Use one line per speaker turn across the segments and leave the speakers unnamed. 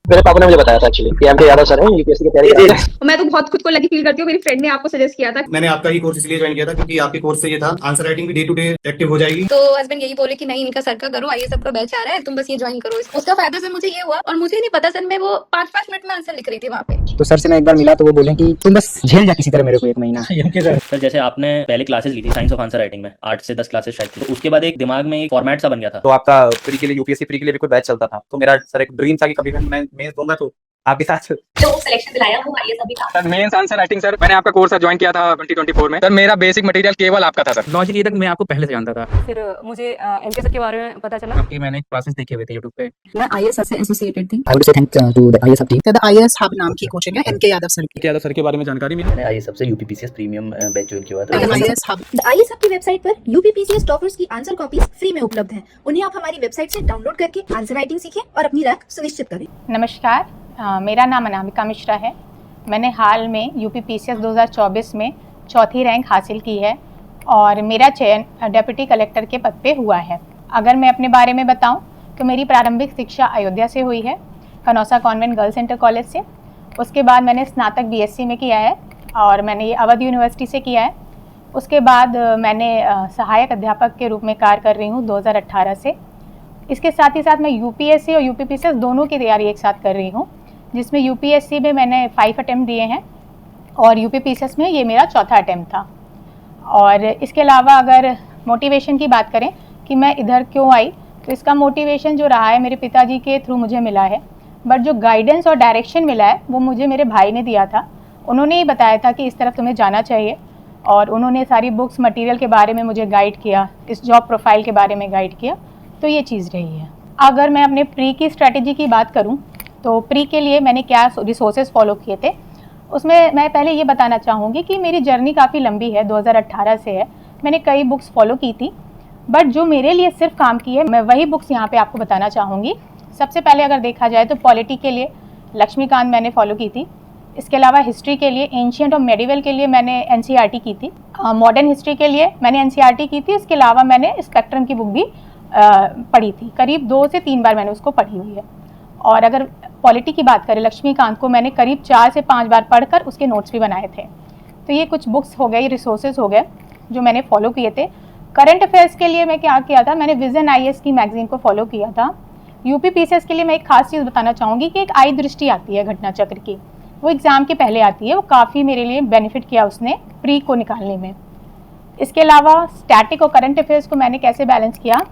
मेरे पापा ने मुझे बताया था एक्चुअली कि एमके यादव सर हैं, यूपीएससी की तैयारी कर रहे हैं।
मैं तो बहुत खुद को लकी फील करती हूँ, मेरी फ्रेंड ने आपको सजेस्ट किया था।
मैंने आपका ही कोर्स इसलिए ज्वाइन किया था क्योंकि आपके कोर्स से ये था आंसर राइटिंग भी डे टू डे एक्टिव हो जाएगी।
तो हस्बैंड यही बोले कि नहीं, इनका सर का करो, आइए सबका बैच आ रहा है, तुम बस ये ज्वाइन करो। उसका फायदा सर मुझे ये हुआ, और मुझे नहीं पता सर, मैं वो 5-5 मिनट में आंसर लिख रही थी वहाँ पे।
तो सर से मैं एक बार मिला तो वो बोले कि तुम बस झेल जा किसी तरह मेरे को 1 महीना।
सर जैसे आपने पहले क्लासेस ली थी साइंस ऑफ आंसर राइटिंग में, 8 से 10 क्लासेस शायद थी, तो उसके बाद एक दिमाग में एक फॉर्मेट सा बन गया था।
तो आपका प्री के लिए, यूपीएससी प्री के लिए भी कोई बैच चलता था, तो मेरा सर एक ड्रीम था कि कभी मैं मेंस दूंगा तो आपके साथ।
जो सिलेक्शन दिलाया वो आइए सभी था।
Sir mains answer writing sir, मैंने आपका कोर्स ज्वाइन किया था 2024 में। सर मेरा बेसिक मटेरियल केवल आपका था सर।
लॉजिक ये तक मैं आपको पहले से जानता था।
फिर मुझे एमके सर के बारे में पता चला।
आपकी मैंने क्लासेस देखे हुए थे YouTube पे।
मैं आईएएस सर से एसोसिएटेड थी।
I would say thank to the IAS team.
The IAS hub नाम की कोचिंग है एमके यादव सर की।
यादव सर के बारे में जानकारी मिली।
मैंने आईएएस सबसे यूपीपीसीएस प्रीमियम बैच ज्वाइन किया था।
आईएएस हब
आईएएस हब की वेबसाइट पर यूपीपीसीएस टॉपर्स की आंसर कॉपीज फ्री में उपलब्ध हैं। उन्हें आप हमारी वेबसाइट से डाउनलोड करके आंसर राइटिंग सीखें और अपनी रैंक सुनिश्चित करें।
नमस्कार, मेरा नाम अनामिका मिश्रा है। मैंने हाल में यूपीपीसीएस 2024 में चौथी रैंक हासिल की है और मेरा चयन डेप्यूटी कलेक्टर के पद पे हुआ है। अगर मैं अपने बारे में बताऊं तो मेरी प्रारंभिक शिक्षा अयोध्या से हुई है, कनौसा कॉन्वेंट गर्ल्स इंटर कॉलेज से। उसके बाद मैंने स्नातक बीएससी में किया है और मैंने ये अवध यूनिवर्सिटी से किया है। उसके बाद मैंने सहायक अध्यापक के रूप में कार्य कर रही हूँ 2018 से। इसके साथ ही साथ मैं यूपीएससी और यूपीपीसीएस दोनों की तैयारी एक साथ कर रही हूँ, जिसमें यूपीएससी में मैंने 5 अटेम्प्ट दिए हैं और यूपीपीसीएस में ये मेरा चौथा अटेम्प्ट था। और इसके अलावा अगर मोटिवेशन की बात करें कि मैं इधर क्यों आई, तो इसका मोटिवेशन जो रहा है मेरे पिताजी के थ्रू मुझे मिला है, बट जो गाइडेंस और डायरेक्शन मिला है वो मुझे मेरे भाई ने दिया था। उन्होंने ही बताया था कि इस तरफ तुम्हें जाना चाहिए और उन्होंने सारी बुक्स मटेरियल के बारे में मुझे गाइड किया, इस जॉब प्रोफाइल के बारे में गाइड किया, तो ये चीज़ रही है। अगर मैं अपने प्री की स्ट्रैटेजी की बात करूं तो प्री के लिए मैंने क्या रिसोर्सेज फॉलो किए थे, उसमें मैं पहले ये बताना चाहूँगी कि मेरी जर्नी काफ़ी लंबी है, 2018 से है। मैंने कई बुक्स फॉलो की थी, बट जो मेरे लिए सिर्फ काम की है मैं वही बुक्स यहाँ पे आपको बताना चाहूँगी। सबसे पहले अगर देखा जाए तो पॉलिटी के लिए लक्ष्मीकांत मैंने फॉलो की थी। इसके अलावा हिस्ट्री के लिए एंशियंट और मेडिवल के लिए मैंने एनसीईआरटी की थी। मॉडर्न हिस्ट्री के लिए मैंने एनसीईआरटी की थी। इसके अलावा मैंने स्पेक्ट्रम की बुक भी पढ़ी थी, करीब 2 से 3 बार मैंने उसको पढ़ी हुई है। और अगर पॉलिटी की बात करें, लक्ष्मीकांत को मैंने करीब 4 से 5 बार पढ़कर उसके नोट्स भी बनाए थे। तो ये कुछ बुक्स हो गए, रिसोर्सेज हो गए जो मैंने फॉलो किए थे। करंट अफेयर्स के लिए मैं क्या किया था, मैंने विजन आईएएस की मैगजीन को फॉलो किया था। यूपीपीसीएस के लिए मैं एक खास चीज़ बताना चाहूँगी कि एक आई दृष्टि आती है घटना चक्र की, वो एग्ज़ाम के पहले आती है, वो काफ़ी मेरे लिए बेनिफिट किया उसने प्री को निकालने में। इसके अलावा स्टैटिक और करंट अफेयर्स को मैंने कैसे बैलेंस किया,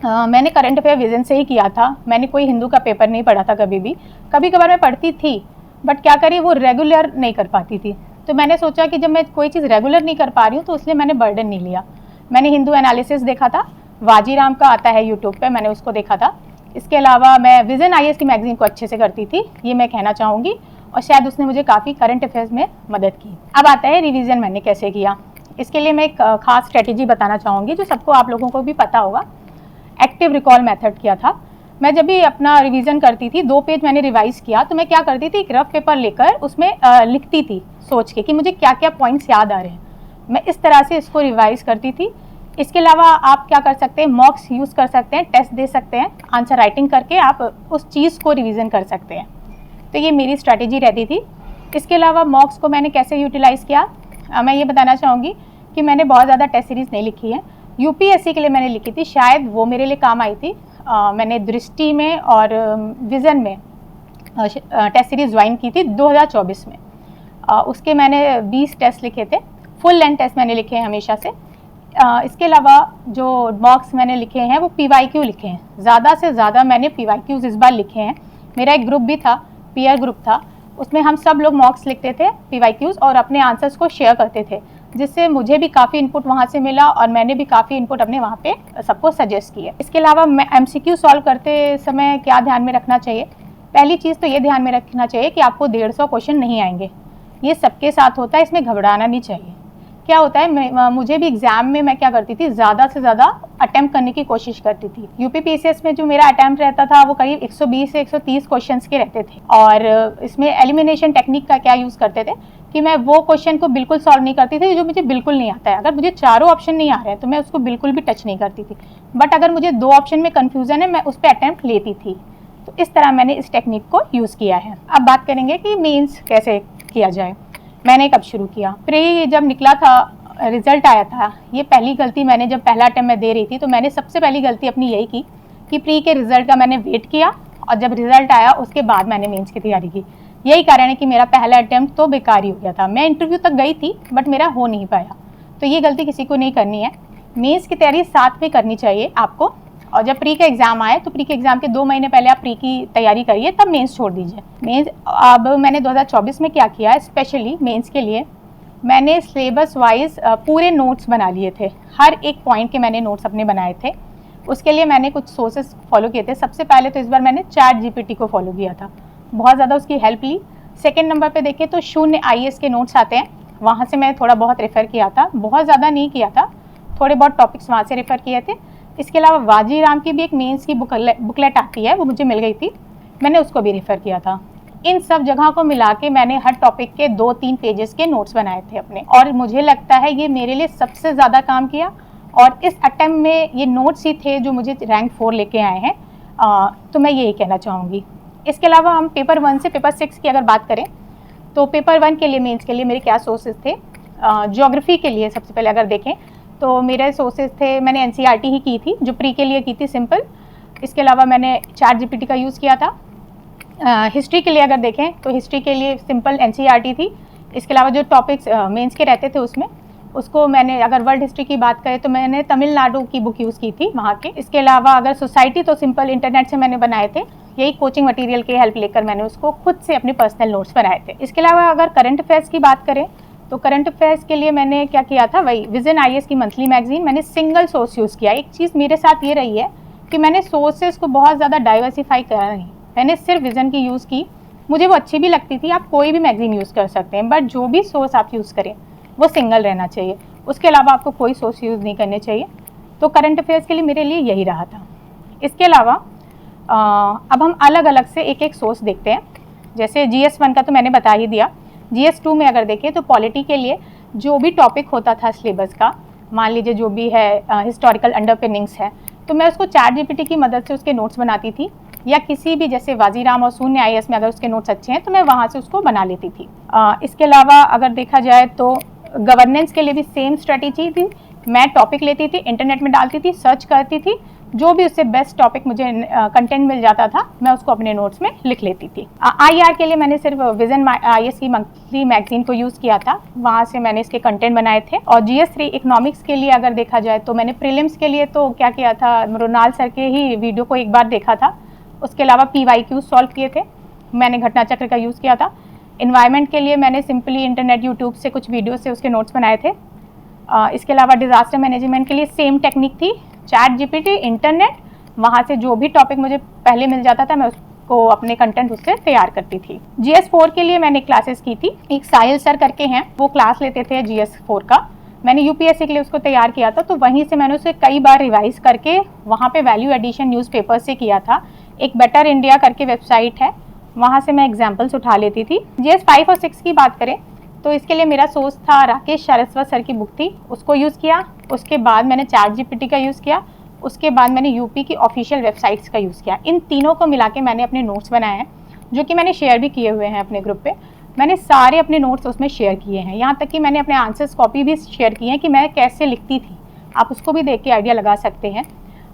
मैंने करंट अफेयर विजन से ही किया था। मैंने कोई हिंदू का पेपर नहीं पढ़ा था कभी भी। कभी कभार मैं पढ़ती थी, बट क्या करी वो रेगुलर नहीं कर पाती थी। तो मैंने सोचा कि जब मैं कोई चीज़ रेगुलर नहीं कर पा रही हूँ तो इसलिए मैंने बर्डन नहीं लिया। मैंने हिंदू एनालिसिस देखा था, वाजीराम का आता है यूट्यूब पे, मैंने उसको देखा था। इसके अलावा मैं विजन आईएएस की मैगजीन को अच्छे से करती थी, ये मैं कहना चाहूँगी, और शायद उसने मुझे काफ़ी करंट अफेयर्स में मदद की। अब आता है रिवीजन मैंने कैसे किया। इसके लिए मैं एक खास स्ट्रेटेजी बताना चाहूँगी जो सबको, आप लोगों को भी पता होगा। एक्टिव रिकॉल मेथड किया था। मैं जब भी अपना रिवीजन करती थी, 2 पेज मैंने रिवाइज किया, तो मैं क्या करती थी, एक रफ पेपर लेकर उसमें लिखती थी सोच के कि मुझे क्या क्या पॉइंट्स याद आ रहे हैं। मैं इस तरह से इसको रिवाइज करती थी। इसके अलावा आप क्या कर सकते हैं, मॉक्स यूज़ कर सकते हैं, टेस्ट दे सकते हैं, आंसर राइटिंग करके आप उस चीज़ को रिवीजन कर सकते हैं। तो ये मेरी स्ट्रैटेजी रहती थी। इसके अलावा मॉक्स को मैंने कैसे यूटिलाइज़ किया, मैं ये बताना चाहूँगी कि मैंने बहुत ज़्यादा टेस्ट सीरीज़ नहीं लिखी है। यूपीएससी के लिए मैंने लिखी थी, शायद वो मेरे लिए काम आई थी। मैंने दृष्टि में और विज़न में टेस्ट सीरीज़ ज्वाइन की थी 2024 में। उसके मैंने 20 टेस्ट लिखे थे, फुल लेंथ टेस्ट मैंने लिखे हैं हमेशा से। इसके अलावा जो मॉक्स मैंने लिखे हैं वो पीवाईक्यू लिखे हैं, ज़्यादा से ज़्यादा मैंने पीवाईक्यूज़ इस बार लिखे हैं। मेरा एक ग्रुप भी था, पीयर ग्रुप था, उसमें हम सब लोग मॉक्स लिखते थे, पीवाईक्यूज़, और अपने आंसर्स को शेयर करते थे, जिससे मुझे भी काफ़ी इनपुट वहाँ से मिला और मैंने भी काफ़ी इनपुट अपने वहाँ पे सबको सजेस्ट किया। इसके अलावा मैं एमसीक्यू सॉल्व करते समय क्या ध्यान में रखना चाहिए, पहली चीज़ तो ये ध्यान में रखना चाहिए कि आपको 150 क्वेश्चन नहीं आएंगे, ये सबके साथ होता है, इसमें घबराना नहीं चाहिए। क्या होता है, मुझे भी एग्जाम में मैं क्या करती थी, ज़्यादा से ज़्यादा अटैम्प्ट करने की कोशिश करती थी। यूपीपीसीएस में जो मेरा अटैम्प्ट रहता था वो करीब 120 से 130 क्वेश्चंस के रहते थे, और इसमें एलिमिनेशन टेक्निक का क्या यूज़ करते थे कि मैं वो क्वेश्चन को बिल्कुल सॉल्व नहीं करती थी जो मुझे बिल्कुल नहीं आता है। अगर मुझे चारों ऑप्शन नहीं आ रहे हैं तो मैं उसको बिल्कुल भी टच नहीं करती थी, बट अगर मुझे 2 ऑप्शन में कन्फ्यूज़न है मैं उस पर अटैम्प्ट लेती थी। तो तो इस तरह मैंने इस टेक्निक को यूज़ किया है। अब बात करेंगे कि मेंस कैसे किया जाए। मैंने कब शुरू किया, प्री जब निकला था, रिजल्ट आया था, ये पहली गलती मैंने जब पहला अटेम्प्ट मैं दे रही थी तो मैंने सबसे पहली गलती अपनी यही की कि प्री के रिजल्ट का मैंने वेट किया और जब रिजल्ट आया उसके बाद मैंने मेंस की तैयारी की। यही कारण है कि मेरा पहला अटेम्प्ट तो बेकार ही हो गया था। मैं इंटरव्यू तक गई थी बट मेरा हो नहीं पाया। तो ये गलती किसी को नहीं करनी है। मेंस की तैयारी साथ में करनी चाहिए आपको, और जब प्री का एग्जाम आए तो प्री के एग्जाम के 2 महीने पहले आप प्री की तैयारी करिए, तब मेंस छोड़ दीजिए। मेंस अब मैंने 2024 में क्या किया है, स्पेशली मेंस के लिए मैंने सिलेबस वाइज पूरे नोट्स बना लिए थे। हर एक पॉइंट के मैंने नोट्स अपने बनाए थे। उसके लिए मैंने कुछ सोर्सेस फॉलो किए थे। सबसे पहले तो इस बार मैंने ChatGPT को फॉलो किया था, बहुत ज़्यादा उसकी हेल्प ली। सेकेंड नंबर पे देखें तो शून्य IAS के नोट्स आते हैं, वहाँ से मैं थोड़ा बहुत रेफ़र किया था, बहुत ज़्यादा नहीं किया था, थोड़े बहुत टॉपिक्स वहाँ से रेफ़र किए थे। इसके अलावा वाजीराम की भी एक मेंस की बुकलेट आती है, वो मुझे मिल गई थी, मैंने उसको भी रेफ़र किया था। इन सब जगह को मिला के मैंने हर टॉपिक के 2-3 पेजेस के नोट्स बनाए थे अपने, और मुझे लगता है ये मेरे लिए सबसे ज़्यादा काम किया। और इस अटेम्प्ट में ये नोट्स ही थे जो मुझे रैंक 4 लेके आए हैं, तो मैं यही कहना चाहूँगी। इसके अलावा हम पेपर 1 से पेपर 6 की अगर बात करें तो पेपर 1 के लिए मेंस के लिए मेरे क्या सोर्सेज थे। ज्योग्राफी के लिए सबसे पहले अगर देखें तो मेरे सोर्सेज थे, मैंने NCERT ही की थी जो प्री के लिए की थी, सिंपल। इसके अलावा मैंने ChatGPT का यूज़ किया था। हिस्ट्री के लिए अगर देखें तो हिस्ट्री के लिए सिंपल NCERT थी। इसके अलावा जो टॉपिक्स मेंस के रहते थे उसमें, उसको मैंने, अगर वर्ल्ड हिस्ट्री की बात करें तो मैंने तमिलनाडु की बुक यूज़ की थी वहाँ के। इसके अलावा अगर सोसाइटी तो सिंपल इंटरनेट से मैंने बनाए थे, यही कोचिंग मटेरियल की हेल्प लेकर मैंने उसको खुद से अपने पर्सनल नोट्स बनाए थे। इसके अलावा अगर करंट अफेयर्स की बात करें तो करंट अफेयर्स के लिए मैंने क्या किया था, वही विजन IAS की मंथली मैगजीन, मैंने सिंगल सोर्स यूज़ किया। एक चीज़ मेरे साथ ये रही है कि मैंने सोर्सेज को बहुत ज़्यादा डाइवर्सिफाई करा नहीं, मैंने सिर्फ विजन की यूज़ की। मुझे वो अच्छी भी लगती थी, आप कोई भी मैगजीन यूज़ कर सकते हैं, बट जो भी सोर्स आप यूज़ करें वो सिंगल रहना चाहिए, उसके अलावा आपको कोई सोर्स यूज़ नहीं करने चाहिए। तो करंट अफेयर्स के लिए मेरे लिए यही रहा था। इसके अलावा अब हम अलग अलग से एक एक सोर्स देखते हैं। जैसे GS1 का तो मैंने बता ही दिया। GS2 में अगर देखें तो पॉलिटी के लिए जो भी टॉपिक होता था सिलेबस का, मान लीजिए जो भी है हिस्टोरिकल अंडरपिनिंग्स है, तो मैं उसको ChatGPT की मदद से उसके नोट्स बनाती थी, या किसी भी जैसे वाजीराम और शून्य IAS में अगर उसके नोट्स अच्छे हैं तो मैं वहाँ से उसको बना लेती थी। इसके अलावा अगर देखा जाए तो गवर्नेंस के लिए भी सेम स्ट्रेटेजी थी। मैं टॉपिक लेती थी, इंटरनेट में डालती थी, सर्च करती थी, जो भी उससे बेस्ट टॉपिक मुझे कंटेंट मिल जाता था मैं उसको अपने नोट्स में लिख लेती थी। IR के लिए मैंने सिर्फ विजन IAS की मंथली मैगजीन को यूज़ किया था, वहाँ से मैंने इसके कंटेंट बनाए थे। और GS3 इकोनॉमिक्स के लिए अगर देखा जाए तो मैंने प्रीलिम्स के लिए तो क्या किया था, मृणाल सर के ही वीडियो को एक बार देखा था। उसके अलावा PYQ सॉल्व किए थे, मैंने घटना चक्र का यूज़ किया था। इन्वायरमेंट के लिए मैंने सिंपली इंटरनेट यूट्यूब से कुछ वीडियो से उसके नोट्स बनाए थे। इसके अलावा डिज़ास्टर मैनेजमेंट के लिए सेम टेक्निक थी, ChatGPT, इंटरनेट, वहाँ से जो भी टॉपिक मुझे पहले मिल जाता था मैं उसको अपने कंटेंट उससे तैयार करती थी। GS4 के लिए मैंने क्लासेस की थी, एक साहिल सर करके हैं, वो क्लास लेते थे GS4 का, मैंने UPSC के लिए उसको तैयार किया था, तो वहीं से मैंने उसे कई बार रिवाइज करके वहाँ पे वैल्यू एडिशन न्यूज़पेपर से किया था। एक बेटर इंडिया करके वेबसाइट है, वहाँ से मैं एग्जाम्पल्स उठा लेती थी। GS5 और 6 की बात करें तो इसके लिए मेरा सोर्स था राकेश सारस्वत सर की बुक थी, उसको यूज़ किया। उसके बाद मैंने ChatGPT का यूज़ किया। उसके बाद मैंने यूपी की ऑफिशियल वेबसाइट्स का यूज़ किया। इन तीनों को मिला के मैंने अपने नोट्स बनाए हैं, जो कि मैंने शेयर भी किए हुए हैं अपने ग्रुप पे। मैंने सारे अपने नोट्स उसमें शेयर किए हैं, यहाँ तक कि मैंने अपने आंसर्स कॉपी भी शेयर की हैं कि मैं कैसे लिखती थी, आप उसको भी देख के आइडिया लगा सकते हैं।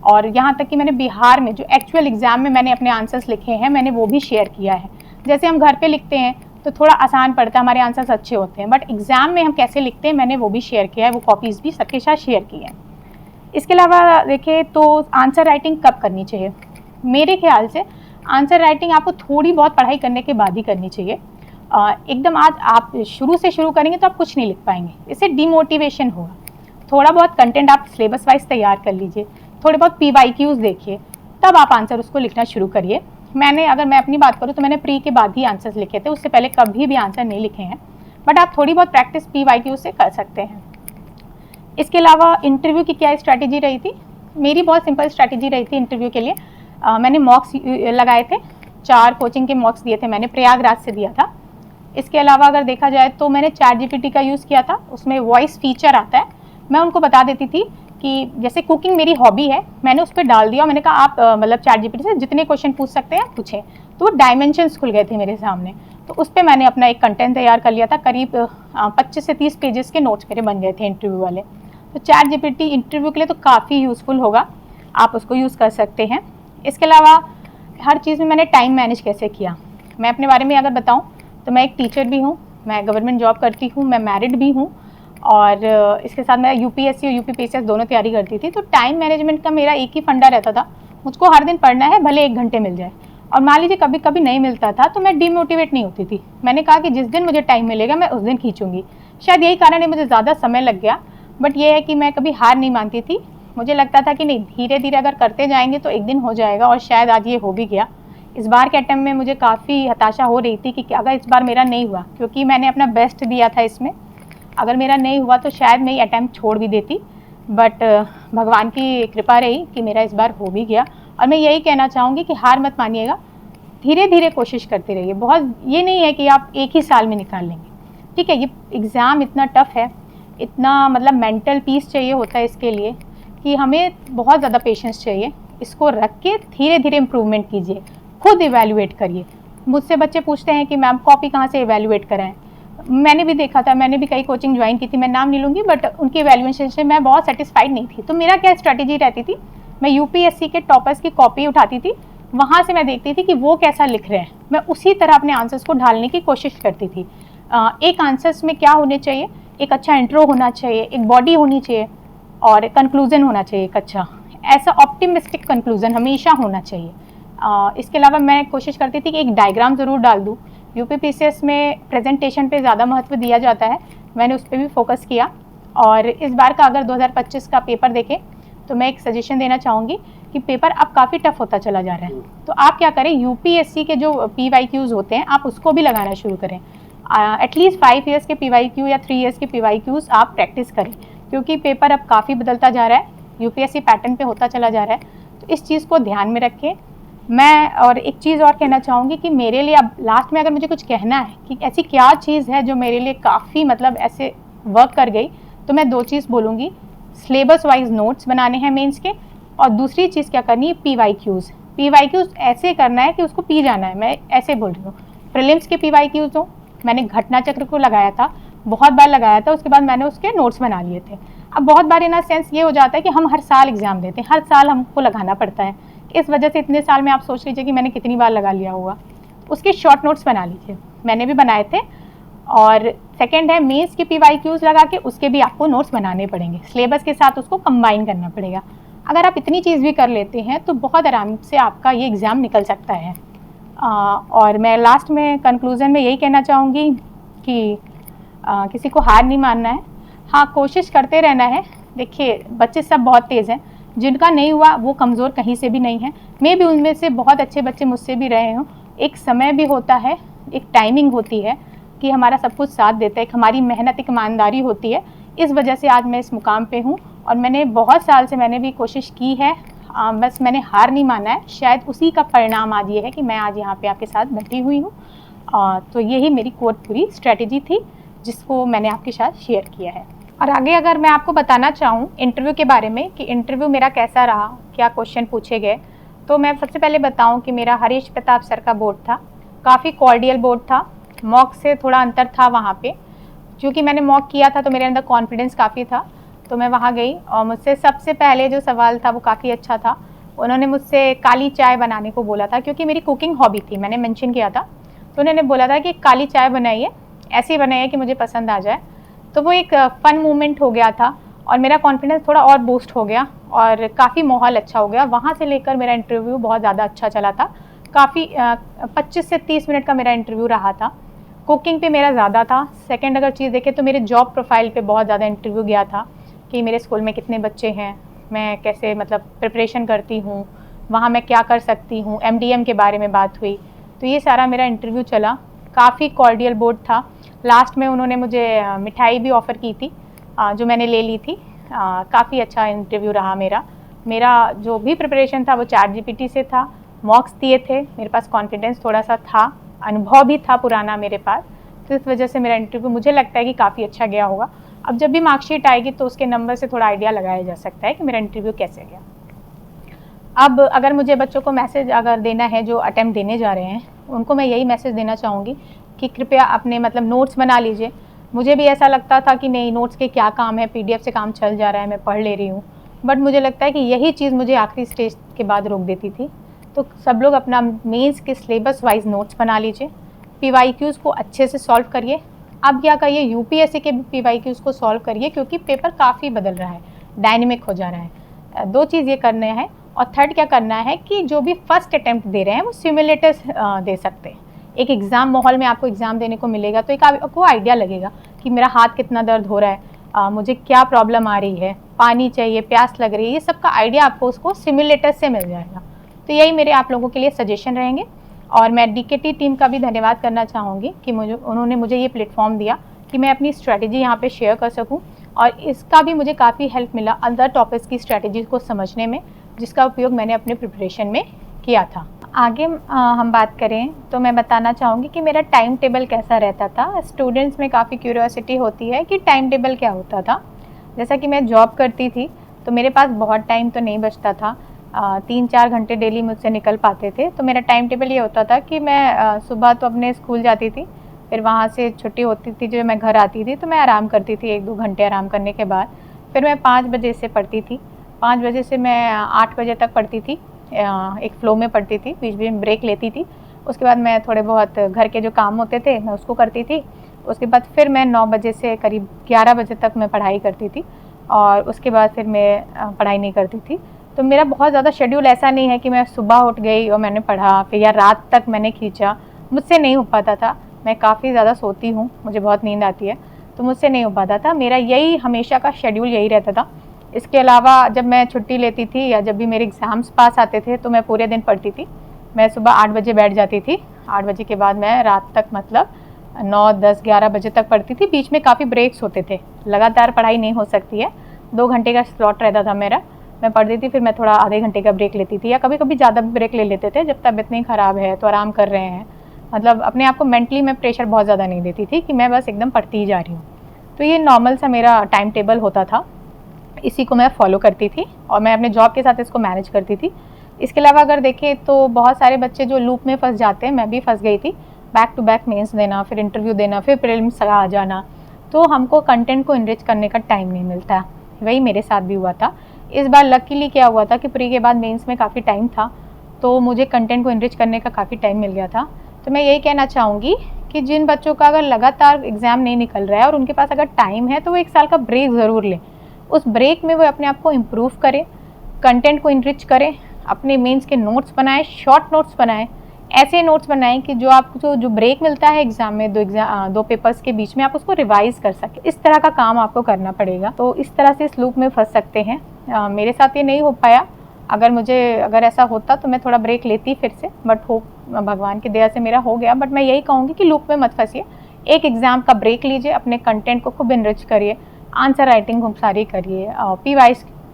और यहाँ तक कि मैंने बिहार में जो एक्चुअल एग्ज़ाम में मैंने अपने आंसर्स लिखे हैं, मैंने वो भी शेयर किया है। जैसे हम घर पे लिखते हैं तो थोड़ा आसान पड़ता है, हमारे आंसर्स अच्छे होते हैं, बट एग्ज़ाम में हम कैसे लिखते हैं मैंने वो भी शेयर किया है, वो कॉपीज़ भी सबके साथ शेयर की हैं। इसके अलावा देखें तो आंसर राइटिंग कब करनी चाहिए, मेरे ख्याल से आंसर राइटिंग आपको थोड़ी बहुत पढ़ाई करने के बाद ही करनी चाहिए। एकदम आज आप शुरू से शुरू करेंगे तो आप कुछ नहीं लिख पाएंगे, इससे डिमोटिवेशन होगा। थोड़ा बहुत कंटेंट आप सिलेबस वाइज तैयार कर लीजिए, थोड़े बहुत PYQs देखिए, तब आप आंसर उसको लिखना शुरू करिए। अगर मैं अपनी बात करूँ तो मैंने प्री के बाद ही आंसर्स लिखे थे, उससे पहले कभी भी आंसर नहीं लिखे हैं, बट आप थोड़ी बहुत प्रैक्टिस PYQ से कर सकते हैं। इसके अलावा इंटरव्यू की क्या स्ट्रैटेजी रही थी, मेरी बहुत सिंपल स्ट्रैटेजी रही थी इंटरव्यू के लिए। मैंने मॉक्स लगाए थे, 4 कोचिंग के मॉक्स दिए थे, मैंने प्रयागराज से दिया था। इसके अलावा अगर देखा जाए तो मैंने ChatGPT का यूज़ किया था, उसमें वॉइस फीचर आता है, मैं उनको बता देती थी कि जैसे कुकिंग मेरी हॉबी है, मैंने उस पर डाल दिया और मैंने कहा आप मतलब ChatGPT से जितने क्वेश्चन पूछ सकते हैं पूछें। तो वो डायमेंशंस खुल गए थे मेरे सामने। तो उस पर मैंने अपना एक कंटेंट तैयार कर लिया था। करीब 25 से 30 पेजेस के नोट्स मेरे बन गए थे इंटरव्यू वाले। तो ChatGPT इंटरव्यू के लिए तो काफ़ी यूज़फुल होगा, आप उसको यूज़ कर सकते हैं। इसके अलावा हर चीज़ में मैंने टाइम मैनेज कैसे किया, मैं अपने बारे में अगर बताऊँ तो मैं एक टीचर भी हूँ, मैं गवर्नमेंट जॉब करती हूँ, मैं मैरिड भी हूँ और इसके साथ मैं UPSC और UPPSS दोनों तैयारी करती थी। तो टाइम मैनेजमेंट का मेरा एक ही फंडा रहता था, मुझको हर दिन पढ़ना है, भले 1 घंटे मिल जाए। और मान लीजिए कभी कभी नहीं मिलता था तो मैं डीमोटिवेट नहीं होती थी। मैंने कहा कि जिस दिन मुझे टाइम मिलेगा मैं उस दिन खींचूंगी। शायद यही कारण है मुझे ज़्यादा समय लग गया, बट ये है कि मैं कभी हार नहीं मानती थी। मुझे लगता था कि नहीं, धीरे धीरे अगर करते जाएंगे तो एक दिन हो जाएगा, और शायद आज ये हो भी गया। इस बार के अटेम्प्ट में मुझे काफ़ी हताशा हो रही थी कि अगर इस बार मेरा नहीं हुआ, क्योंकि मैंने अपना बेस्ट दिया था इसमें, अगर मेरा नहीं हुआ तो शायद मैं ये अटेम्प्ट छोड़ भी देती। बट भगवान की कृपा रही कि मेरा इस बार हो भी गया। और मैं यही कहना चाहूँगी कि हार मत मानिएगा, धीरे धीरे कोशिश करते रहिए। बहुत ये नहीं है कि आप एक ही साल में निकाल लेंगे, ठीक है। ये एग्ज़ाम इतना टफ़ है, इतना मतलब मेंटल पीस चाहिए होता है इसके लिए कि हमें बहुत ज़्यादा पेशेंस चाहिए। इसको रख के धीरे धीरे इम्प्रूवमेंट कीजिए, खुद इवैल्यूएट करिए। मुझसे बच्चे पूछते हैं कि मैम कॉपी कहाँ से इवैल्यूएट कराएं। मैंने भी देखा था, मैंने भी कई कोचिंग ज्वाइन की थी, मैं नाम नहीं लूँगी, बट उनकी इवैल्यूएशन से मैं बहुत सेटिस्फाइड नहीं थी। तो मेरा क्या स्ट्रैटेजी रहती थी, मैं UPSC के टॉपर्स की कॉपी उठाती थी, वहाँ से मैं देखती थी कि वो कैसा लिख रहे हैं, मैं उसी तरह अपने आंसर्स को ढालने की कोशिश करती थी। एक आंसर्स में क्या होने चाहिए, एक अच्छा इंट्रो होना चाहिए, एक बॉडी होनी चाहिए और कंक्लूजन होना चाहिए एक अच्छा, ऐसा ऑप्टिमिस्टिक कंक्लूजन हमेशा होना चाहिए। इसके अलावा मैं कोशिश करती थी कि एक डायग्राम ज़रूर डाल दूँ। UPPCS में प्रेजेंटेशन पे ज़्यादा महत्व दिया जाता है, मैंने उस पर भी फोकस किया। और इस बार का अगर 2025 का पेपर देखें तो मैं एक सजेशन देना चाहूँगी कि पेपर अब काफ़ी टफ होता चला जा रहा है। तो आप क्या करें, UPSC के जो PYQs होते हैं आप उसको भी लगाना शुरू करें। एटलीस्ट 5 ईयर्स के PYQ या 3 ईयर्स के PYQs आप प्रैक्टिस करें, क्योंकि पेपर अब काफ़ी बदलता जा रहा है, UPSC पैटर्न पे होता चला जा रहा है। तो इस चीज़ को ध्यान में रखें। मैं और एक चीज़ और कहना चाहूँगी कि मेरे लिए अब लास्ट में अगर मुझे कुछ कहना है कि ऐसी क्या चीज़ है जो मेरे लिए काफ़ी मतलब ऐसे वर्क कर गई, तो मैं 2 चीज़ बोलूँगी। सिलेबस वाइज नोट्स बनाने हैं मेंस के, और दूसरी चीज़ क्या करनी है, PYQs ऐसे करना है कि उसको पी जाना है। मैं ऐसे बोल रही हूँ, प्रीलिम्स के PYQs हो, मैंने घटना चक्र को लगाया था, बहुत बार लगाया था, उसके बाद मैंने उसके नोट्स बना लिए थे। अब बहुत बार इन सेंस ये हो जाता है कि हम हर साल एग्ज़ाम देते हैं, हर साल हमको लगाना पड़ता है। इस वजह से इतने साल में आप सोच लीजिए कि मैंने कितनी बार लगा लिया होगा। उसके शॉर्ट नोट्स बना लीजिए, मैंने भी बनाए थे। और सेकंड है, मेंस के PYQs लगा के उसके भी आपको नोट्स बनाने पड़ेंगे, सिलेबस के साथ उसको कंबाइन करना पड़ेगा। अगर आप इतनी चीज़ भी कर लेते हैं तो बहुत आराम से आपका ये एग्ज़ाम निकल सकता है। और मैं लास्ट में कंक्लूज़न में यही कहना चाहूँगी कि किसी को हार नहीं मानना है, हाँ कोशिश करते रहना है। देखिए बच्चे सब बहुत तेज़ हैं, जिनका नहीं हुआ वो कमज़ोर कहीं से भी नहीं है। मैं भी उनमें से बहुत अच्छे बच्चे मुझसे भी रहे हूँ। एक समय भी होता है, एक टाइमिंग होती है कि हमारा सब कुछ साथ देता है, एक हमारी मेहनत, एक ईमानदारी होती है। इस वजह से आज मैं इस मुकाम पे हूँ और मैंने बहुत साल से मैंने भी कोशिश की है, बस मैंने हार नहीं माना है। शायद उसी का परिणाम आज ये है कि मैं आज यहाँ पे आपके साथ बैठी हुई हूँ। तो यही मेरी कोर पूरी स्ट्रेटेजी थी जिसको मैंने आपके साथ शेयर किया है। और आगे अगर मैं आपको बताना चाहूँ इंटरव्यू के बारे में कि इंटरव्यू मेरा कैसा रहा, क्या क्वेश्चन पूछे गए, तो मैं सबसे पहले बताऊँ कि मेरा हरीश प्रताप सर का बोर्ड था, काफ़ी कॉर्डियल बोर्ड था। मॉक से थोड़ा अंतर था वहाँ पे, क्योंकि मैंने मॉक किया था तो मेरे अंदर कॉन्फिडेंस काफ़ी था, तो मैं वहाँ गई। और मुझसे सबसे पहले जो सवाल था वो काफ़ी अच्छा था। उन्होंने मुझसे काली चाय बनाने को बोला था, क्योंकि मेरी कुकिंग हॉबी थी, मैंने मेंशन किया था। तो उन्होंने बोला था कि काली चाय बनाइए, ऐसी बनाइए कि मुझे पसंद आ जाए। तो वो एक फ़न मोमेंट हो गया था और मेरा कॉन्फिडेंस थोड़ा और बूस्ट हो गया और काफ़ी माहौल अच्छा हो गया। वहाँ से लेकर मेरा इंटरव्यू बहुत ज़्यादा अच्छा चला था। काफ़ी 25 से 30 मिनट का मेरा इंटरव्यू रहा था। कुकिंग पे मेरा ज़्यादा था। सेकंड अगर चीज़ देखें तो मेरे जॉब प्रोफाइल पे बहुत ज़्यादा इंटरव्यू गया था कि मेरे स्कूल में कितने बच्चे हैं, मैं कैसे मतलब प्रिपरेशन करती हूँ, वहाँ मैं क्या कर सकती हूँ, MDM के बारे में बात हुई। तो ये सारा मेरा इंटरव्यू चला। काफ़ी कॉर्डियल बोर्ड था। लास्ट में उन्होंने मुझे मिठाई भी ऑफ़र की थी जो मैंने ले ली थी। काफ़ी अच्छा इंटरव्यू रहा मेरा जो भी प्रिपरेशन था वो ChatGPT से था, मॉक्स दिए थे, मेरे पास कॉन्फिडेंस थोड़ा सा था, अनुभव भी था पुराना मेरे पास। तो इस वजह से मेरा इंटरव्यू मुझे लगता है कि काफ़ी अच्छा गया होगा। अब जब भी मार्कशीट आएगी तो उसके नंबर से थोड़ा आइडिया लगाया जा सकता है कि मेरा इंटरव्यू कैसे गया। अब अगर मुझे बच्चों को मैसेज अगर देना है जो अटेम्प्ट देने जा रहे हैं, उनको मैं यही मैसेज देना चाहूँगी कि कृपया अपने मतलब नोट्स बना लीजिए। मुझे भी ऐसा लगता था कि नहीं, नोट्स के क्या काम है, PDF से काम चल जा रहा है, मैं पढ़ ले रही हूँ, बट मुझे लगता है कि यही चीज़ मुझे आखिरी स्टेज के बाद रोक देती थी। तो सब लोग अपना मेंस के सिलेबस वाइज नोट्स बना लीजिए, PYQs को अच्छे से सॉल्व करिए। अब क्या करिए, UPSC के PYQs को सॉल्व करिए, क्योंकि पेपर काफ़ी बदल रहा है, डायनेमिक हो जा रहा है। 2 चीज़ ये करने हैं, और थर्ड क्या करना है कि जो भी फर्स्ट अटैम्प्ट दे रहे हैं वो सिमुलेटर्स दे सकते हैं। एक एग्ज़ाम माहौल में आपको एग्ज़ाम देने को मिलेगा, तो एक आपको आइडिया लगेगा कि मेरा हाथ कितना दर्द हो रहा है, मुझे क्या प्रॉब्लम आ रही है, पानी चाहिए, प्यास लग रही है, ये सब का आइडिया आपको उसको सिमुलेटर से मिल जाएगा। तो यही मेरे आप लोगों के लिए सजेशन रहेंगे। और मैं DKT टीम का भी धन्यवाद करना चाहूँगी कि उन्होंने मुझे ये प्लेटफॉर्म दिया कि मैं अपनी स्ट्रैटेजी यहाँ पे शेयर कर सकूँ, और इसका भी मुझे काफ़ी हेल्प मिला अदर टॉपिक्स की स्ट्रैटेजी को समझने में, जिसका उपयोग मैंने अपने प्रिपरेशन में किया था। आगे हम बात करें तो मैं बताना चाहूँगी कि मेरा टाइम टेबल कैसा रहता था। स्टूडेंट्स में काफ़ी क्यूरियोसिटी होती है कि टाइम टेबल क्या होता था। जैसा कि मैं जॉब करती थी तो मेरे पास बहुत टाइम तो नहीं बचता था, 3-4 घंटे डेली मुझसे निकल पाते थे। तो मेरा टाइम टेबल ये होता था कि मैं सुबह तो अपने स्कूल जाती थी, फिर वहाँ से छुट्टी होती थी, जो मैं घर आती थी तो मैं आराम करती थी, 1-2 घंटे आराम करने के बाद फिर मैं 5 बजे से पढ़ती थी। 5 बजे से मैं 8 बजे तक पढ़ती थी, एक फ़्लो में पढ़ती थी, बीच बीच में ब्रेक लेती थी। उसके बाद मैं थोड़े बहुत घर के जो काम होते थे मैं उसको करती थी। उसके बाद फिर मैं 9 बजे से करीब 11 बजे तक मैं पढ़ाई करती थी, और उसके बाद फिर मैं पढ़ाई नहीं करती थी। तो मेरा बहुत ज़्यादा शेड्यूल ऐसा नहीं है कि मैं सुबह उठ गई और मैंने पढ़ा, फिर या रात तक मैंने खींचा, मुझसे नहीं हो पाता था। मैं काफ़ी ज़्यादा सोती हूँ, मुझे बहुत नींद आती है, तो मुझसे नहीं हो पाता था। मेरा यही हमेशा का शेड्यूल यही रहता था। इसके अलावा जब मैं छुट्टी लेती थी या जब भी मेरे एग्ज़ाम्स पास आते थे तो मैं पूरे दिन पढ़ती थी। मैं सुबह 8 बजे बैठ जाती थी, 8 बजे के बाद मैं रात तक मतलब 9, 10, 11 बजे तक पढ़ती थी। बीच में काफ़ी ब्रेक्स होते थे, लगातार पढ़ाई नहीं हो सकती है, 2 घंटे का स्लॉट रहता था मेरा। मैं पढ़ती थी, फिर मैं थोड़ा आधे घंटे का ब्रेक लेती थी, या कभी कभी ज़्यादा भी ब्रेक ले लेते थे जब तबीयत नहीं ख़राब है तो आराम कर रहे हैं। मतलब अपने आप को मेंटली मैं प्रेशर बहुत ज़्यादा नहीं देती थी कि मैं बस एकदम पढ़ती ही जा रही हूँ। तो ये नॉर्मल सा मेरा टाइम टेबल होता था, इसी को मैं फॉलो करती थी और मैं अपने जॉब के साथ इसको मैनेज करती थी। इसके अलावा अगर देखें तो बहुत सारे बच्चे जो लूप में फंस जाते हैं, मैं भी फंस गई थी। बैक टू बैक मेंस देना, फिर इंटरव्यू देना, फिर प्रीलिम्स आ जाना, तो हमको कंटेंट को इनरिच करने का टाइम नहीं मिलता। वही मेरे साथ भी हुआ था। इस बार लकीली क्या हुआ था कि प्री के बाद मेंस में काफ़ी टाइम था, तो मुझे कंटेंट को इनरिच करने का काफ़ी टाइम मिल गया था। तो मैं यही कहना चाहूँगी कि जिन बच्चों का अगर लगातार एग्ज़ाम नहीं निकल रहा है और उनके पास अगर टाइम है तो वो 1 साल का ब्रेक ज़रूर लें। उस ब्रेक में वो अपने आप को इम्प्रूव करें, कंटेंट को इनरिच करें, अपने मेंस के नोट्स बनाएं, शॉर्ट नोट्स बनाएं, ऐसे नोट्स बनाएं कि जो आपको जो ब्रेक मिलता है एग्जाम में, 2 पेपर्स के बीच में, आप उसको रिवाइज कर सकें। इस तरह का काम आपको करना पड़ेगा। तो इस तरह से इस लूप में फंस सकते हैं। मेरे साथ ये नहीं हो पाया। अगर ऐसा होता तो मैं थोड़ा ब्रेक लेती फिर से, बट भगवान की दया से मेरा हो गया। बट मैं यही कहूँगी कि लूप में मत फंसिए, एक एग्ज़ाम का ब्रेक लीजिए, अपने कंटेंट को खूब इनरिच करिए, आंसर राइटिंग खूब सारी करिए, और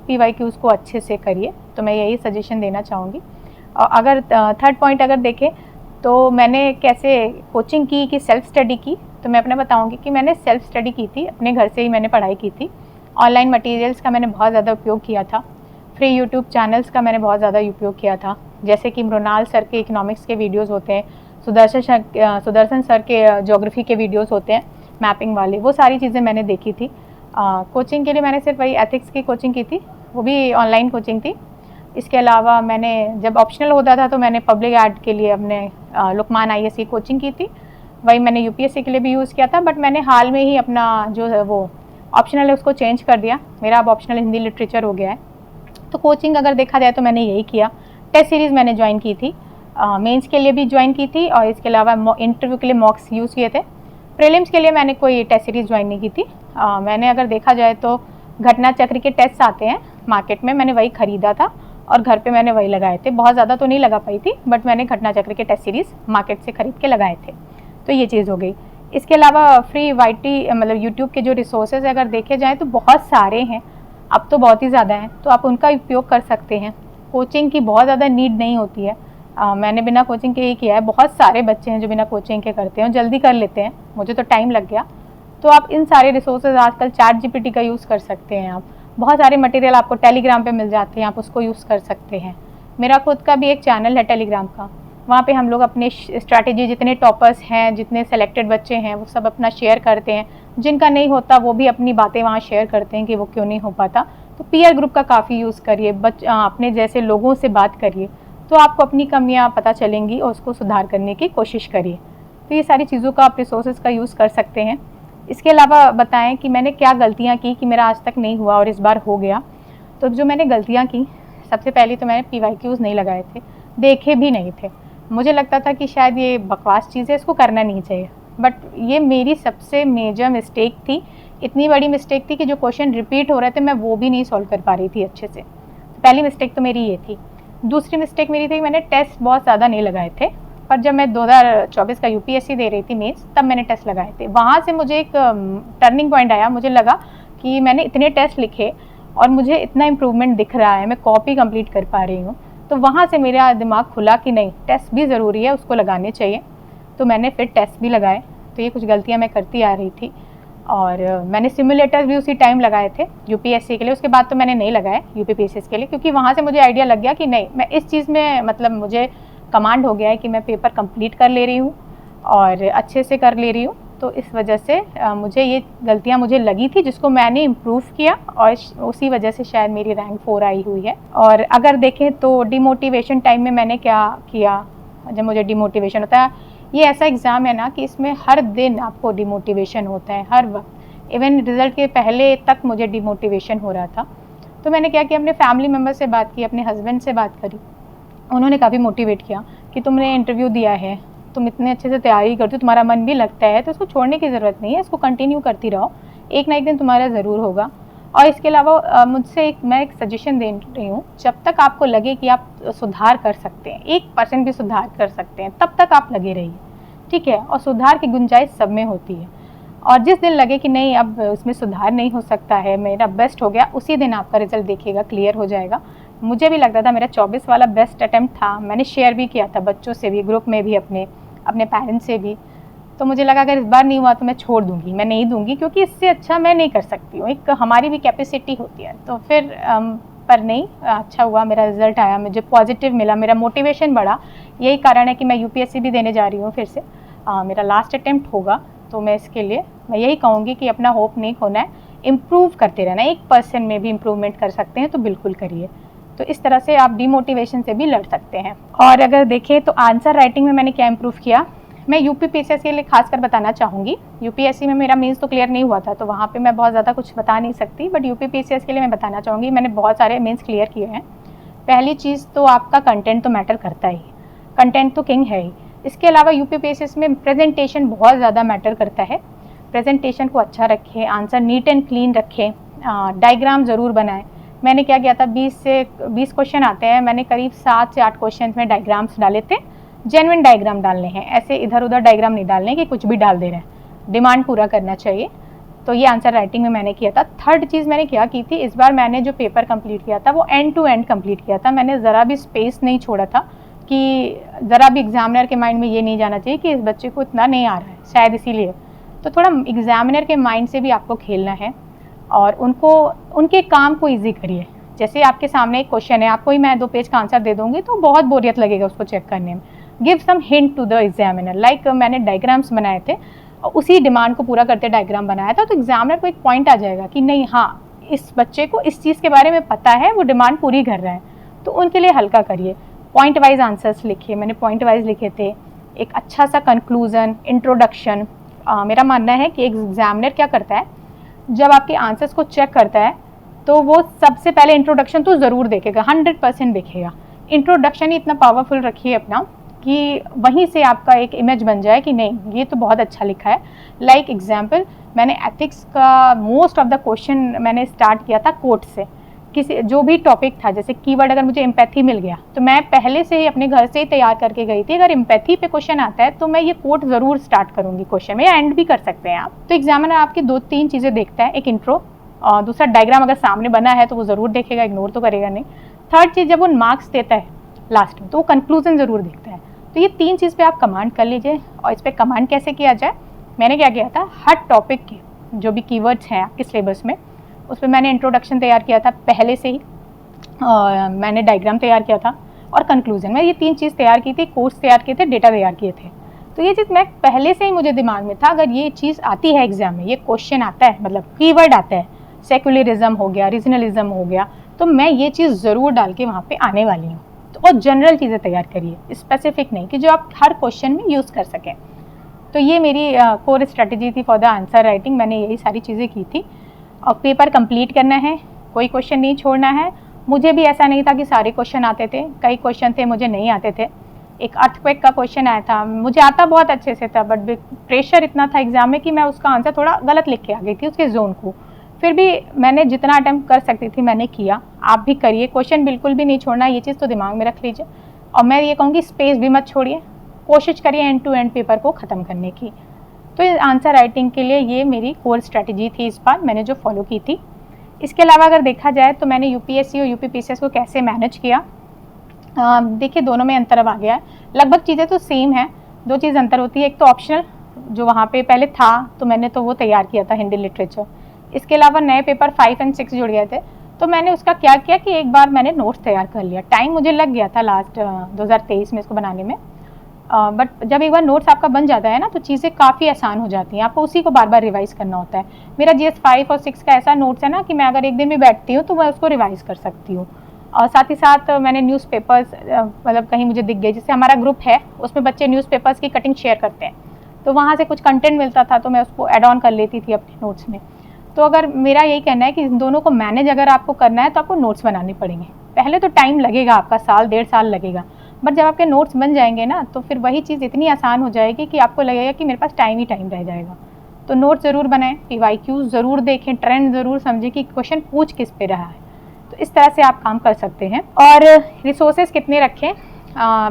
PYQs को अच्छे से करिए। तो मैं यही सजेशन देना चाहूँगी। और अगर थर्ड पॉइंट अगर देखें तो मैंने कैसे कोचिंग की कि सेल्फ स्टडी की, तो मैं अपना बताऊँगी कि मैंने सेल्फ स्टडी की थी, अपने घर से ही मैंने पढ़ाई की थी। ऑनलाइन मटेरियल्स का मैंने बहुत ज़्यादा उपयोग किया था, फ्री यूट्यूब चैनल्स का मैंने बहुत ज़्यादा उपयोग किया था, जैसे कि मृणाल सर के इकोनॉमिक्स के वीडियोस होते हैं, सुदर्शन सर के ज्योग्राफी के वीडियोस होते हैं मैपिंग वाले, वो सारी चीज़ें मैंने देखी थी। कोचिंग के लिए मैंने सिर्फ वही एथिक्स की कोचिंग की थी, वो भी ऑनलाइन कोचिंग थी। इसके अलावा मैंने जब ऑप्शनल होता था तो मैंने पब्लिक एड के लिए अपने लुकमान IAS की कोचिंग की थी, वही मैंने UPSC के लिए भी यूज़ किया था। बट मैंने हाल में ही अपना जो है वो ऑप्शनल है उसको चेंज कर दिया, मेरा अब ऑप्शनल हिंदी लिटरेचर हो गया है। तो कोचिंग अगर देखा जाए तो मैंने यही किया। टेस्ट सीरीज़ मैंने ज्वाइन की थी, मेंस के लिए भी ज्वाइन की थी, और इसके अलावा इंटरव्यू के लिए मॉक्स यूज़ किए थे। प्रीलिम्स के लिए मैंने कोई टेस्ट सीरीज़ ज्वाइन नहीं की थी। मैंने अगर देखा जाए तो घटना चक्र के टेस्ट आते हैं मार्केट में, मैंने वही ख़रीदा था और घर पे मैंने वही लगाए थे। बहुत ज़्यादा तो नहीं लगा पाई थी, बट मैंने घटना चक्र के टेस्ट सीरीज़ मार्केट से ख़रीद के लगाए थे। तो ये चीज़ हो गई। इसके अलावा फ्री YT मतलब यूट्यूब के जो रिसोर्सेज अगर देखे जाएँ तो बहुत सारे हैं, अब तो बहुत ही ज़्यादा हैं, तो आप उनका उपयोग कर सकते हैं। कोचिंग की बहुत ज़्यादा नीड नहीं होती है। मैंने बिना कोचिंग के ही किया है। बहुत सारे बच्चे हैं जो बिना कोचिंग के करते हैं, जल्दी कर लेते हैं, मुझे तो टाइम लग गया। तो आप इन सारे रिसोर्सेज आजकल ChatGPT का यूज़ कर सकते हैं। आप बहुत सारे मटेरियल आपको टेलीग्राम पे मिल जाते हैं, आप उसको यूज़ कर सकते हैं। मेरा खुद का भी एक चैनल है टेलीग्राम का, वहाँ पे हम लोग अपने स्ट्रैटेजी, जितने टॉपर्स हैं, जितने सेलेक्टेड बच्चे हैं, वो सब अपना शेयर करते हैं। जिनका नहीं होता वो भी अपनी बातें वहाँ शेयर करते हैं कि वो क्यों नहीं हो पाता। तो पीयर ग्रुप का काफ़ी यूज़ करिए, अपने जैसे लोगों से बात करिए, तो आपको अपनी कमियाँ पता चलेंगी और उसको सुधार करने की कोशिश करिए। तो ये सारी चीज़ों का आप रिसोर्सेज का यूज़ कर सकते हैं। इसके अलावा बताएं कि मैंने क्या गलतियाँ की कि मेरा आज तक नहीं हुआ और इस बार हो गया। तो जो मैंने गलतियाँ की, सबसे पहले तो मैंने PYQs नहीं लगाए थे, देखे भी नहीं थे। मुझे लगता था कि शायद ये बकवास चीज़ है, इसको करना नहीं चाहिए, बट ये मेरी सबसे मेजर मिस्टेक थी। इतनी बड़ी मिस्टेक थी कि जो क्वेश्चन रिपीट हो रहे थे मैं वो भी नहीं सॉल्व कर पा रही थी अच्छे से। पहली मिस्टेक तो मेरी ये थी। दूसरी मिस्टेक मेरी थी, मैंने टेस्ट बहुत ज़्यादा नहीं लगाए थे, पर जब मैं 2024 का UPSC दे रही थी मेंस, तब मैंने टेस्ट लगाए थे। वहाँ से मुझे एक टर्निंग पॉइंट आया, मुझे लगा कि मैंने इतने टेस्ट लिखे और मुझे इतना इम्प्रूवमेंट दिख रहा है, मैं कॉपी कंप्लीट कर पा रही हूँ। तो वहाँ से मेरा दिमाग खुला कि नहीं, टेस्ट भी ज़रूरी है, उसको लगाने चाहिए। तो मैंने फिर टेस्ट भी लगाए। तो ये कुछ गलतियाँ मैं करती आ रही थी। और मैंने सिमुलेटर्स भी उसी टाइम लगाए थे UPSC के लिए। उसके बाद तो मैंने नहीं लगाए UPPCS के लिए, क्योंकि वहाँ से मुझे आइडिया लग गया कि नहीं, मैं इस चीज़ में मतलब मुझे कमांड हो गया है कि मैं पेपर कंप्लीट कर ले रही हूँ और अच्छे से कर ले रही हूँ। तो इस वजह से मुझे ये गलतियाँ मुझे लगी थी, जिसको मैंने इम्प्रूव किया और उसी वजह से शायद मेरी रैंक 4 आई हुई है। और अगर देखें तो डिमोटिवेशन टाइम में मैंने क्या किया, जब मुझे डिमोटिवेशन होता है, ये ऐसा एग्ज़ाम है ना कि इसमें हर दिन आपको डिमोटिवेशन होता है, हर वक्त। इवन रिज़ल्ट के पहले तक मुझे डिमोटिवेशन हो रहा था। तो मैंने क्या किया, अपने फैमिली मेम्बर से बात की, अपने हस्बैंड से बात करी। उन्होंने काफ़ी मोटिवेट किया कि तुमने इंटरव्यू दिया है, तुम इतने अच्छे से तैयारी करती हो, तुम्हारा मन भी लगता है, तो इसको छोड़ने की ज़रूरत नहीं है, इसको कंटिन्यू करती रहो, एक ना एक दिन तुम्हारा ज़रूर होगा। और इसके अलावा मुझसे मैं एक सजेशन दे रही हूँ, जब तक आपको लगे कि आप सुधार कर सकते हैं, 1% भी सुधार कर सकते हैं, तब तक आप लगे रहिए, ठीक है। और सुधार की गुंजाइश सब में होती है। और जिस दिन लगे कि नहीं, अब इसमें सुधार नहीं हो सकता है, मेरा बेस्ट हो गया, उसी दिन आपका रिजल्ट देखिएगा क्लियर हो जाएगा। मुझे भी लगता था मेरा 24 वाला बेस्ट अटैम्प्ट था, मैंने शेयर भी किया था बच्चों से भी, ग्रुप में भी, अपने पेरेंट्स से भी। तो मुझे लगा अगर इस बार नहीं हुआ तो मैं छोड़ दूंगी, मैं नहीं दूंगी, क्योंकि इससे अच्छा मैं नहीं कर सकती हूँ, एक हमारी भी कैपेसिटी होती है। तो फिर पर नहीं, अच्छा हुआ, मेरा रिजल्ट आया, मुझे पॉजिटिव मिला, मेरा मोटिवेशन बढ़ा। यही कारण है कि मैं UPSC भी देने जा रही हूँ फिर से। मेरा लास्ट अटैम्प्ट होगा, तो मैं इसके लिए मैं यही कहूँगी कि अपना होप नहीं खोना है, इम्प्रूव करते रहना। 1% में भी इम्प्रूवमेंट कर सकते हैं तो बिल्कुल करिए। तो इस तरह से आप डिमोटिवेशन से भी लड़ सकते हैं। और अगर देखें तो आंसर राइटिंग में मैंने क्या इम्प्रूव किया, मैं UPPCS के लिए खासकर बताना चाहूँगी। UPSC में मेरा मेंस तो क्लियर नहीं हुआ था, तो वहाँ पे मैं बहुत ज़्यादा कुछ बता नहीं सकती, बट UPPCS के लिए मैं बताना चाहूँगी। मैंने बहुत सारे मेंस क्लियर किए हैं। पहली चीज़ तो आपका कंटेंट तो मैटर करता ही, कंटेंट तो किंग है ही। इसके अलावा UPPCS में प्रेजेंटेशन बहुत ज़्यादा मैटर करता है। प्रेजेंटेशन को अच्छा रखें, आंसर नीट एंड क्लीन रखें, डायग्राम ज़रूर बनाएं। मैंने क्या किया था, 20 क्वेश्चन आते हैं, मैंने करीब 7 से 8 क्वेश्चन में डायग्राम्स डाले थे। जेन्युइन डायग्राम डालने हैं, ऐसे इधर उधर डायग्राम नहीं डालने कि कुछ भी डाल दे रहे हैं, डिमांड पूरा करना चाहिए। तो ये आंसर राइटिंग में मैंने किया था। थर्ड चीज़ मैंने क्या की थी, इस बार मैंने जो पेपर कंप्लीट किया था वो एंड टू एंड कंप्लीट किया था। मैंने ज़रा भी स्पेस नहीं छोड़ा था कि ज़रा भी एग्जामिनर के माइंड में ये नहीं जाना चाहिए कि इस बच्चे को इतना नहीं आ रहा है, शायद इसीलिए। तो थोड़ा एग्जामिनर के माइंड से भी आपको खेलना है और उनके काम को ईजी करिए। जैसे आपके सामने एक क्वेश्चन है, आपको ही मैं 2 पेज का आंसर दे दूंगी तो बहुत बोरियत लगेगा उसको चेक करने में। Give some hint to the examiner, like मैंने डायग्राम्स बनाए थे, उसी डिमांड को पूरा करते डायग्राम बनाया था, तो एग्जामिनर को एक पॉइंट आ जाएगा कि नहीं, हाँ इस बच्चे को इस चीज़ के बारे में पता है, वो डिमांड पूरी कर रहा है। तो उनके लिए हल्का करिए, पॉइंट वाइज आंसर्स लिखिए। मैंने पॉइंट वाइज लिखे थे, एक अच्छा सा कंक्लूजन, इंट्रोडक्शन। मेरा मानना है कि एक एग्जामिनर क्या करता है, जब आपके आंसर्स को चेक करता है तो वो सबसे पहले इंट्रोडक्शन तो ज़रूर देखेगा, 100% देखेगा। इंट्रोडक्शन ही इतना पावरफुल रखिए अपना कि वहीं से आपका एक इमेज बन जाए कि नहीं ये तो बहुत अच्छा लिखा है। लाइक एग्जाम्पल, मैंने एथिक्स का मोस्ट ऑफ द क्वेश्चन मैंने स्टार्ट किया था कोट से। किसी जो भी टॉपिक था, जैसे कीवर्ड अगर मुझे एम्पैथी मिल गया तो मैं पहले से ही अपने घर से ही तैयार करके गई थी, अगर एम्पैथी पे क्वेश्चन आता है तो मैं ये कोट ज़रूर स्टार्ट करूँगी क्वेश्चन में, या एंड भी कर सकते हैं आप। तो एग्जामिनर आपकी 2-3 चीज़ें देखता है, एक इंट्रो और दूसरा डायग्राम अगर सामने बना है तो वो ज़रूर देखेगा, इग्नोर तो करेगा नहीं। थर्ड चीज़, जब वो मार्क्स देता है लास्ट में तो वो कंक्लूजन ज़रूर देखता है। तो ये 3 चीज़ पे आप कमांड कर लीजिए। और इस पर कमांड कैसे किया जाए, मैंने क्या किया था, हर टॉपिक के जो भी कीवर्ड्स हैं आपके सिलेबस में उस पर मैंने इंट्रोडक्शन तैयार किया था पहले से ही, और मैंने डायग्राम तैयार किया था और कंक्लूजन में ये 3 चीज़ तैयार की थी, कोर्स तैयार किए थे, डेटा तैयार किए थे। तो ये चीज़ मैं पहले से ही मुझे दिमाग में था, अगर ये चीज़ आती है एग्जाम में, ये क्वेश्चन आता है, मतलब कीवर्ड आता है, सेक्युलरिज्म हो गया, रीजनलिज्म हो गया, तो मैं ये चीज़ ज़रूर डाल के वहाँ पे आने वाली हूँ। तो और जनरल चीज़ें तैयार करिए, स्पेसिफिक नहीं, कि जो आप हर क्वेश्चन में यूज़ कर सकें। तो ये मेरी कोर स्ट्रेटजी थी फॉर द आंसर राइटिंग। मैंने यही सारी चीज़ें की थी। और पेपर कंप्लीट करना है, कोई क्वेश्चन नहीं छोड़ना है। मुझे भी ऐसा नहीं था कि सारे क्वेश्चन आते थे, कई क्वेश्चन थे मुझे नहीं आते थे। एक अर्थक्वेक का क्वेश्चन आया था, मुझे आता बहुत अच्छे से था, बट प्रेशर इतना था एग्जाम में कि मैं उसका आंसर थोड़ा गलत लिख के आ गई थी उसके जोन को। फिर भी मैंने जितना अटेम्प्ट कर सकती थी मैंने किया। आप भी करिए, क्वेश्चन बिल्कुल भी नहीं छोड़ना, ये चीज़ तो दिमाग में रख लीजिए। और मैं ये कहूँगी स्पेस भी मत छोड़िए, कोशिश करिए एंड टू एंड पेपर को ख़त्म करने की। तो आंसर राइटिंग के लिए ये मेरी कोर स्ट्रैटेजी थी इस बार, मैंने जो फॉलो की थी। इसके अलावा अगर देखा जाए तो मैंने यूपीएससी और यूपीपीसीएस को कैसे मैनेज किया, देखिए दोनों में अंतर अब आ गया है। लगभग चीज़ें तो सेम है, 2 चीज़ अंतर होती है। एक तो ऑप्शनल जो वहाँ पे पहले था तो मैंने तो वो तैयार किया था, हिंदी लिटरेचर। इसके अलावा नए पेपर 5 और 6 जुड़ गए थे, तो मैंने उसका क्या किया कि एक बार मैंने नोट्स तैयार कर लिया। टाइम मुझे लग गया था लास्ट 2023 में इसको बनाने में, बट जब एक बार नोट्स आपका बन जाता है ना तो चीज़ें काफ़ी आसान हो जाती हैं, आपको उसी को बार बार रिवाइज करना होता है। मेरा GS 5 और 6 का ऐसा नोट्स है ना कि मैं अगर एक दिन में बैठती हूँ तो मैं उसको रिवाइज कर सकती हूँ। और साथ ही साथ मैंने न्यूज़पेपर्स, मतलब कहीं मुझे दिख गए, जैसे हमारा ग्रुप है उसमें बच्चे न्यूज़पेपर्स की कटिंग शेयर करते हैं, तो वहाँ से कुछ कंटेंट मिलता था तो मैं उसको ऐड ऑन कर लेती थी अपने नोट्स में। तो अगर मेरा यही कहना है कि इन दोनों को मैनेज अगर आपको करना है तो आपको नोट्स बनाने पड़ेंगे। पहले तो टाइम लगेगा, आपका साल 1.5 साल लगेगा, बट जब आपके नोट्स बन जाएंगे ना तो फिर वही चीज़ इतनी आसान हो जाएगी कि आपको लगेगा कि मेरे पास टाइम ही टाइम रह जाएगा। तो नोट्स ज़रूर बनाएं, PYQ ज़रूर देखें, ट्रेंड ज़रूर समझें कि क्वेश्चन पूछ किस पे रहा है। तो इस तरह से आप काम कर सकते हैं। और रिसोर्सेज कितने रखें,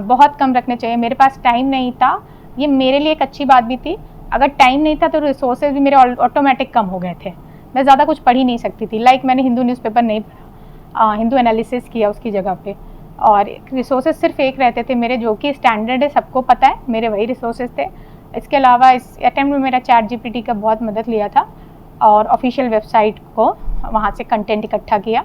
बहुत कम रखने चाहिए। मेरे पास टाइम नहीं था, ये मेरे लिए एक अच्छी बात भी थी। अगर टाइम नहीं था तो रिसोर्सेज भी मेरे ऑटोमेटिक कम हो गए थे, मैं ज़्यादा कुछ पढ़ ही नहीं सकती थी। लाइक मैंने हिंदू न्यूज़पेपर नहीं पढ़ा, हिंदू एनालिसिस किया उसकी जगह पे, और रिसोर्सेज सिर्फ एक रहते थे मेरे, जो कि स्टैंडर्ड है, सबको पता है, मेरे वही रिसोर्सेज थे। इसके अलावा इस अटेम्प्ट में मेरा ChatGPT का बहुत मदद लिया था, और ऑफिशियल वेबसाइट को वहाँ से कंटेंट इकट्ठा किया।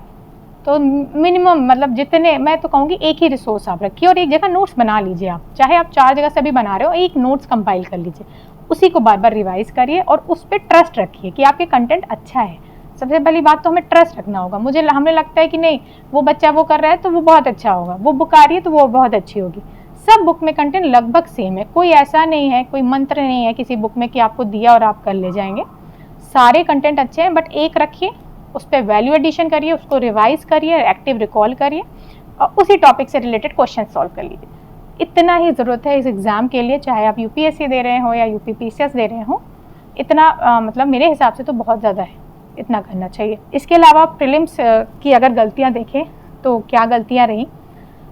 तो मिनिमम, मतलब जितने, मैं तो कहूँगी एक ही रिसोर्स आप रखिए और एक जगह नोट्स बना लीजिए। आप चाहे आप 4 जगह से भी बना रहे हो, एक नोट्स कंपाइल कर लीजिए, उसी को बार बार रिवाइज करिए और उस पर ट्रस्ट रखिए कि आपके कंटेंट अच्छा है। सबसे पहली बात तो हमें ट्रस्ट रखना होगा। हमें लगता है कि नहीं, वो बच्चा वो कर रहा है तो वो बहुत अच्छा होगा, वो बुक आ रही है तो वो बहुत अच्छी होगी। सब बुक में कंटेंट लगभग सेम है, कोई ऐसा नहीं है, कोई मंत्र नहीं है किसी बुक में कि आपको दिया और आप कर ले जाएंगे। सारे कंटेंट अच्छे हैं, बट एक रखिए, उस पर वैल्यू एडिशन करिए, उसको रिवाइज करिए, एक्टिव रिकॉल करिए और उसी टॉपिक से रिलेटेड क्वेश्चन सॉल्व कर लीजिए। इतना ही ज़रूरत है इस एग्ज़ाम के लिए, चाहे आप UPSC दे रहे हो या UPPCS दे रहे हो। इतना मतलब मेरे हिसाब से तो बहुत ज़्यादा है, इतना करना चाहिए। इसके अलावा प्रीलिम्स की अगर गलतियाँ देखें तो क्या गलतियाँ रहीं,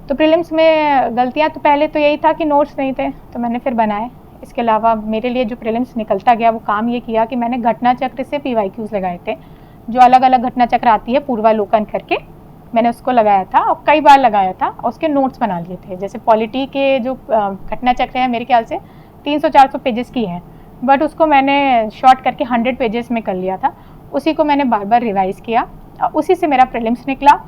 तो प्रीलिम्स में गलतियाँ तो पहले तो यही था कि नोट्स नहीं थे तो मैंने फिर बनाए। इसके अलावा मेरे लिए जो प्रीलिम्स निकलता गया वो काम ये किया कि मैंने घटना चक्र से PYQs लगाए थे। जो अलग अलग घटना चक्र आती है पूर्वालोकन करके, मैंने उसको लगाया था और कई बार लगाया था और उसके नोट्स बना लिए थे। जैसे पॉलिटी के जो घटना चक्र है मेरे ख्याल से 300-400 पेजेस की है, बट उसको मैंने शॉर्ट करके 100 पेजेस में कर लिया था। उसी को मैंने बार बार रिवाइज़ किया और उसी से मेरा प्रीलिम्स निकला।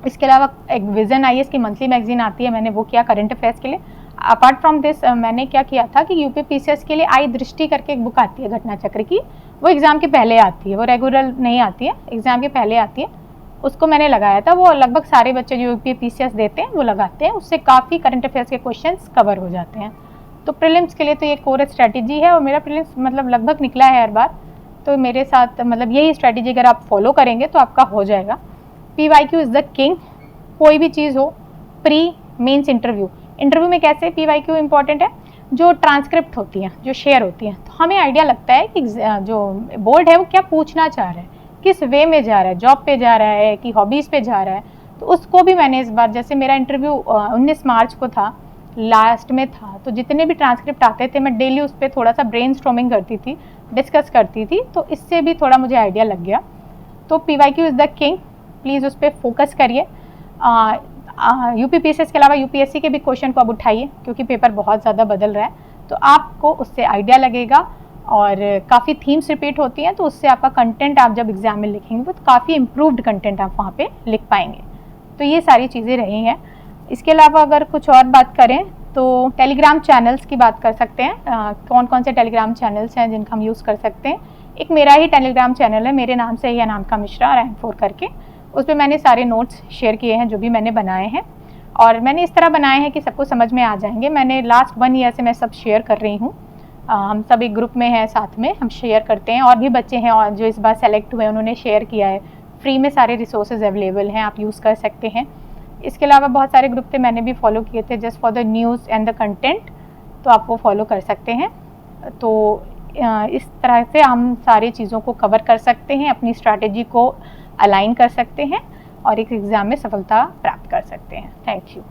इसके अलावा एक विजन IAS की मंथली मैगजीन आती है, मैंने वो किया करंट अफेयर्स के लिए। अपार्ट फ्रॉम दिस मैंने क्या किया था कि UPPCS के लिए आई दृष्टि करके एक बुक आती है घटना चक्र की, वो एग्ज़ाम के पहले आती है, वो रेगुलर नहीं आती है, एग्ज़ाम के पहले आती है। उसको मैंने लगाया था, वो लगभग सारे बच्चे जो UPPCS देते हैं वो लगाते हैं, उससे काफ़ी करंट अफेयर्स के क्वेश्चंस कवर हो जाते हैं। तो प्रीलिम्स के लिए तो ये कोर स्ट्रैटेजी है और मेरा प्रीलिम्स मतलब लगभग निकला है हर बार। तो मेरे साथ मतलब यही स्ट्रैटेजी अगर आप फॉलो करेंगे तो आपका हो जाएगा। PYQ is the king. कोई भी चीज़ हो, प्री मेंस इंटरव्यू में कैसे PYQ इंपॉर्टेंट है, जो ट्रांसक्रिप्ट होती हैं, जो शेयर होती हैं, तो हमें आइडिया लगता है कि जो बोर्ड है वो क्या पूछना चाह रहा है, किस वे में जा रहा है, जॉब पे जा रहा है कि हॉबीज़ पे जा रहा है। तो उसको भी मैंने इस बार, जैसे मेरा इंटरव्यू 19 मार्च को था, लास्ट में था, तो जितने भी ट्रांसक्रिप्ट आते थे मैं डेली उस पर थोड़ा सा ब्रेनस्टॉर्मिंग करती थी, डिस्कस करती थी, तो इससे भी थोड़ा मुझे आइडिया लग गया। तो PYQ is the king, please उस पर फोकस करिए। UPPCS के अलावा UPSC के भी क्वेश्चन को अब उठाइए, क्योंकि पेपर बहुत ज़्यादा बदल रहा है, तो आपको उससे आइडिया लगेगा और काफ़ी थीम्स रिपीट होती हैं, तो उससे आपका कंटेंट आप जब एग्ज़ाम में लिखेंगे वो काफ़ी इम्प्रूव्ड कंटेंट आप वहाँ पे लिख पाएंगे। तो ये सारी चीज़ें रही हैं। इसके अलावा अगर कुछ और बात करें तो टेलीग्राम चैनल्स की बात कर सकते हैं। कौन कौन से टेलीग्राम चैनल्स हैं जिनका हम यूज़ कर सकते हैं। एक मेरा ही टेलीग्राम चैनल है, मेरे नाम से ही अनामिका मिश्रा रैंक 4 करके। उस पर मैंने सारे नोट्स शेयर किए हैं जो भी मैंने बनाए हैं, और मैंने इस तरह बनाए हैं कि सबको समझ में आ जाएंगे। मैंने लास्ट 1 ईयर से मैं सब शेयर कर रही हूँ। हम सब एक ग्रुप में हैं, साथ में हम शेयर करते हैं, और भी बच्चे हैं और जो इस बार सेलेक्ट हुए उन्होंने शेयर किया है। फ्री में सारे रिसोर्सेज अवेलेबल हैं, आप यूज़ कर सकते हैं। इसके अलावा बहुत सारे ग्रुप थे मैंने भी फॉलो किए थे, just for the news and the content, तो आप वो फॉलो कर सकते हैं। तो इस तरह से हम सारी चीज़ों को कवर कर सकते हैं, अपनी स्ट्रैटेजी को अलाइन कर सकते हैं और एक एग्ज़ाम में सफलता प्राप्त कर सकते हैं। Thank you.